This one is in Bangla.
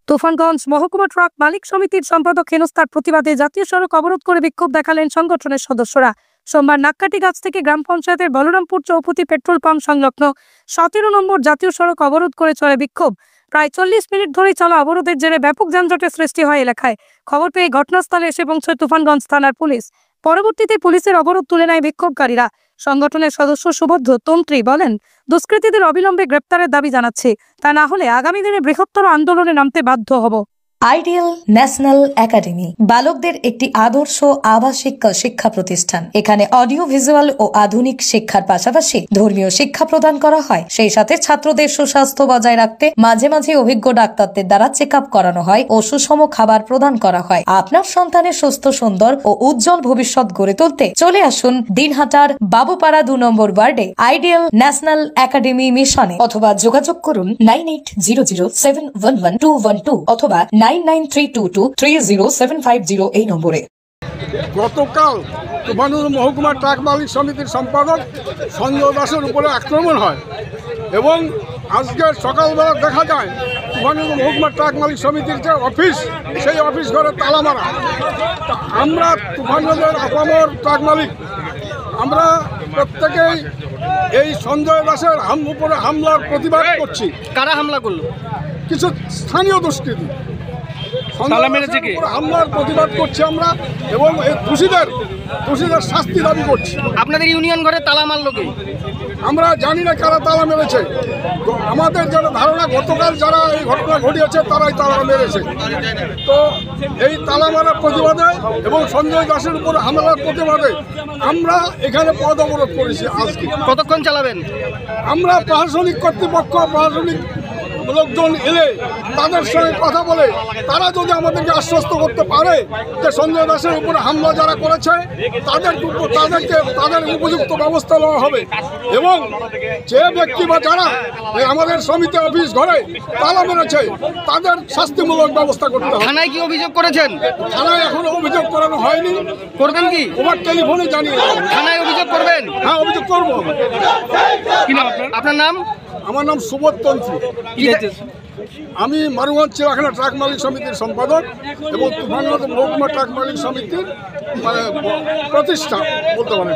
তুফানগঞ্জ মহকুমা ট্রাক মালিক সমিতির সম্পাদক হেনস্থার প্রতিবাদে জাতীয় সড়ক অবরোধ করে বিক্ষোভ দেখালেন সংগঠনের সদস্যরা। সোমবার নাক্কাটিগাছ থেকে গ্রাম পঞ্চায়েতের বলরামপুর চৌপতি পেট্রোল পাম্প সংলগ্ন 17 নম্বর জাতীয় সড়ক অবরোধ করে চলে বিক্ষোভ। প্রায় 40 মিনিট ধরে চলা অবরোধের জেরে ব্যাপক যানজটের সৃষ্টি হয় এলাকায়। খবর পেয়ে ঘটনাস্থলে এসে পৌঁছয় তুফানগঞ্জ থানার পুলিশ। পরবর্তীতে পুলিশের অবরোধ তুলে নেয় বিক্ষোভকারীরা। সংগঠনের সদস্য সুবদ্ধ তন্ত্রী বলেন, দুষ্কৃতীদের অবিলম্বে গ্রেপ্তারের দাবি জানাচ্ছে, তা না হলে আগামী দিনে বৃহত্তর আন্দোলনে নামতে বাধ্য হব। আইডিয়াল ন্যাশনাল একাডেমি বালকদের একটি আদর্শ আবাসিক শিক্ষা প্রতিষ্ঠান। এখানে অডিও ভিজুয়াল ও আধুনিক শিক্ষার পাশাপাশি ধর্মীয় শিক্ষা প্রদান করা হয়। সেই সাথে ছাত্রদের সুস্বাস্থ্য বজায় রাখতে মাঝে মাঝে অভিজ্ঞ ডাক্তারদের দ্বারা চেক আপ করানো হয় ও সুষম খাবার প্রদান করা হয়। আপনার সন্তানের সুস্থ, সুন্দর ও উজ্জ্বল ভবিষ্যৎ গড়ে তুলতে চলে আসুন দিনহাটার বাবুপাড়া 2 নম্বর ওয়ার্ডে আইডিয়াল ন্যাশনাল একাডেমি মিশনে, অথবা যোগাযোগ করুন 9800711212 অথবা 9932230750 এই নম্বরে। গতকাল তুফানগঞ্জ মহকুমা ট্রাক মালিক সমিতির সম্পাদক সঞ্জয় দাসের উপরে আক্রমণ হয় এবং আজকে সকালবেলা দেখা যায় তুফানগঞ্জ মহকুমা ট্রাক মালিক সমিতির যে অফিস, সেই অফিস ঘরে তালা মারা। আমরা তুফানগঞ্জের আপামর ট্রাক মালিক আমরা প্রত্যেকেই এই সঞ্জয় দাসের উপরে হামলার প্রতিবাদ করছি। কারা হামলা করলো? কিছু স্থানীয় দুষ্কৃতী হামলার প্রতিবাদ করছি আমরা এবং এই দোষীদের শাস্তি দাবি করছি। আপনাদের ইউনিয়ন ঘরে তালা মারলো কে? আমরা জানি না কারা তালা মেরেছে। আমাদের যারা ধারণা, গতকাল যারা এই ঘটনা ঘটিয়েছে তারাই তালা মেরেছে। তো এই তালা মারার প্রতিবাদে এবং সঞ্জয় দাসের উপর হামলার প্রতিবাদে আমরা এখানে পথ অবরোধ করেছি। আজকে কতক্ষণ চালাবেন? আমরা প্রশাসনিক কর্তৃপক্ষ, প্রশাসনিক লোকজন এলে তাদের সঙ্গে কথা বলে তারা যদি আমাদেরকে আশ্বস্ত করতে পারে যে সঞ্জয় দাসের উপরে হামলা যারা করেছে তাদের উপযুক্ত ব্যবস্থা নেওয়া হবে এবং যে ব্যক্তি বা যারা আমাদের সমিতি অফিস ঘরে তালা মেরেছে তাদের শাস্তিমূলক ব্যবস্থা করতে হবে। থানায় কি অভিযোগ করেছেন? থানায় এখনো অভিযোগ করানো হয়নি। করবেন কি? ওভার টেলিফোনে জানিয়ে থানায় অভিযোগ করবেন? হ্যাঁ, অভিযোগ করবো। আপনার নাম? আমার নাম সুবদ্ধ তন্ত্রী। আমি মারুগঞ্জ চিড়াখানা ট্রাক মালিক সমিতির সম্পাদক এবং তুফানগঞ্জ মহকুমা ট্রাক মালিক সমিতির প্রতিষ্ঠা বলতে পারেন।